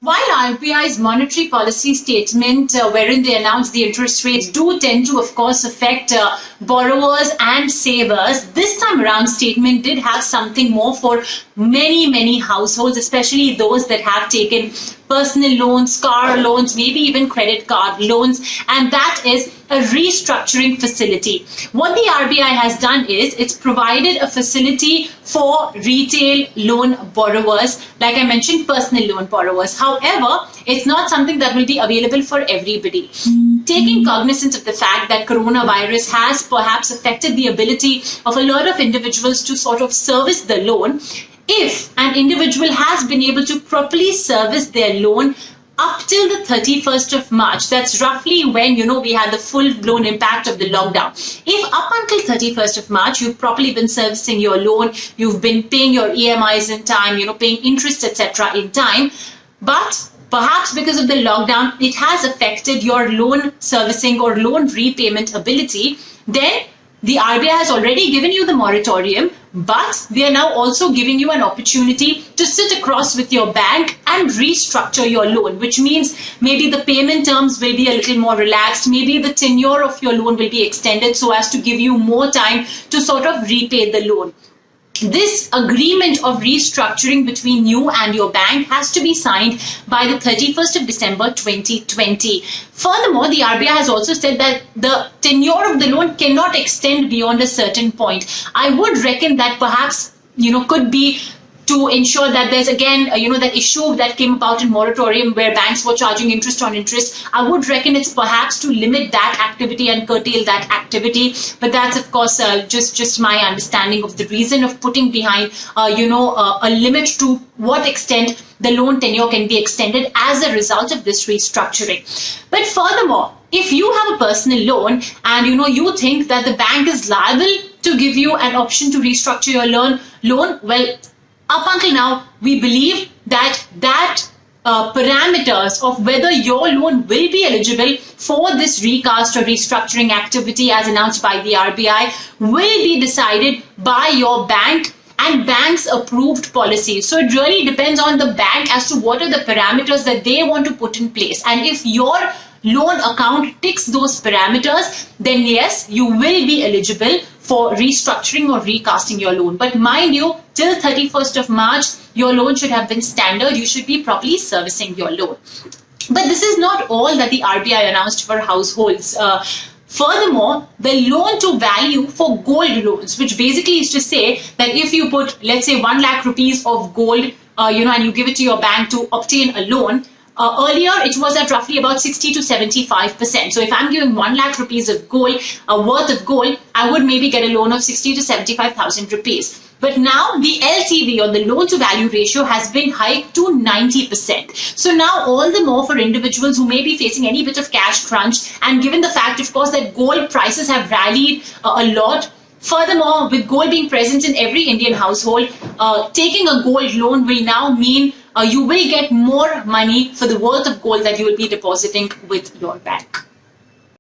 While RBI's monetary policy statement, wherein they announced the interest rates, do tend to, of course, affect borrowers and savers, this time around statement did have something more for many, many households, especially those that have taken personal loans, car loans, maybe even credit card loans, and that is a restructuring facility. What the RBI has done is it's provided a facility for retail loan borrowers, like I mentioned, personal loan borrowers. However, it's not something that will be available for everybody. Taking cognizance of the fact that coronavirus has perhaps affected the ability of a lot of individuals to sort of service the loan, if an individual has been able to properly service their loan up till the 31st of March, that's roughly when, we had the full-blown impact of the lockdown. If up until 31st of March, you've properly been servicing your loan, you've been paying your EMIs in time, paying interest, etc. in time, but perhaps because of the lockdown, it has affected your loan servicing or loan repayment ability, then the RBI has already given you the moratorium, but they are now also giving you an opportunity to sit across with your bank and restructure your loan, which means maybe the payment terms will be a little more relaxed, maybe the tenure of your loan will be extended so as to give you more time to sort of repay the loan. This agreement of restructuring between you and your bank has to be signed by the 31st of December 2020. Furthermore, the RBI has also said that the tenure of the loan cannot extend beyond a certain point. I would reckon that perhaps, could be to ensure that there's again, that issue that came about in moratorium where banks were charging interest on interest. I would reckon it's perhaps to limit that activity and curtail that activity. But that's, of course, just my understanding of the reason of putting behind, a limit to what extent the loan tenure can be extended as a result of this restructuring. But furthermore, if you have a personal loan and, you think that the bank is liable to give you an option to restructure your loan, well, up until now, we believe that parameters of whether your loan will be eligible for this recast or restructuring activity as announced by the RBI will be decided by your bank and bank's approved policy. So it really depends on the bank as to what are the parameters that they want to put in place. And if your loan account ticks those parameters, then yes, you will be eligible for restructuring or recasting your loan. But mind you, till 31st of March, your loan should have been standard. You should be properly servicing your loan. But this is not all that the RBI announced for households. Furthermore, the loan to value for gold loans, which basically is to say that if you put, let's say, 1 lakh rupees of gold, and you give it to your bank to obtain a loan, earlier, it was at roughly about 60 to 75%. So if I'm giving 1 lakh rupees of gold, worth of gold, I would maybe get a loan of 60 to 75,000 rupees. But now the LTV or the loan to value ratio has been hiked to 90%. So now all the more for individuals who may be facing any bit of cash crunch, and given the fact, of course, that gold prices have rallied a lot. Furthermore, with gold being present in every Indian household, taking a gold loan will now mean you will get more money for the worth of gold that you will be depositing with your bank.